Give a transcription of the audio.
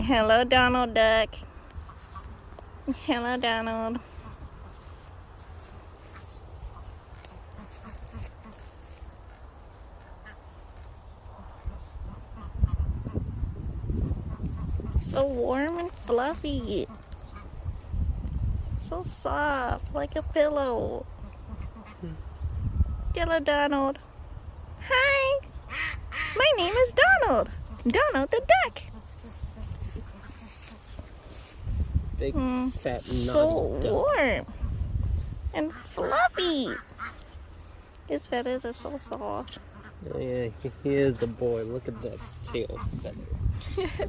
Hello, Donald Duck. Hello, Donald. So warm and fluffy. So soft, like a pillow. Hello, Donald. Hi. My name is Donald. Donald the duck. Big, fat, So naughty duck. warm and fluffy. His feathers are so soft. Oh, yeah, he is a boy. Look at that tail feather.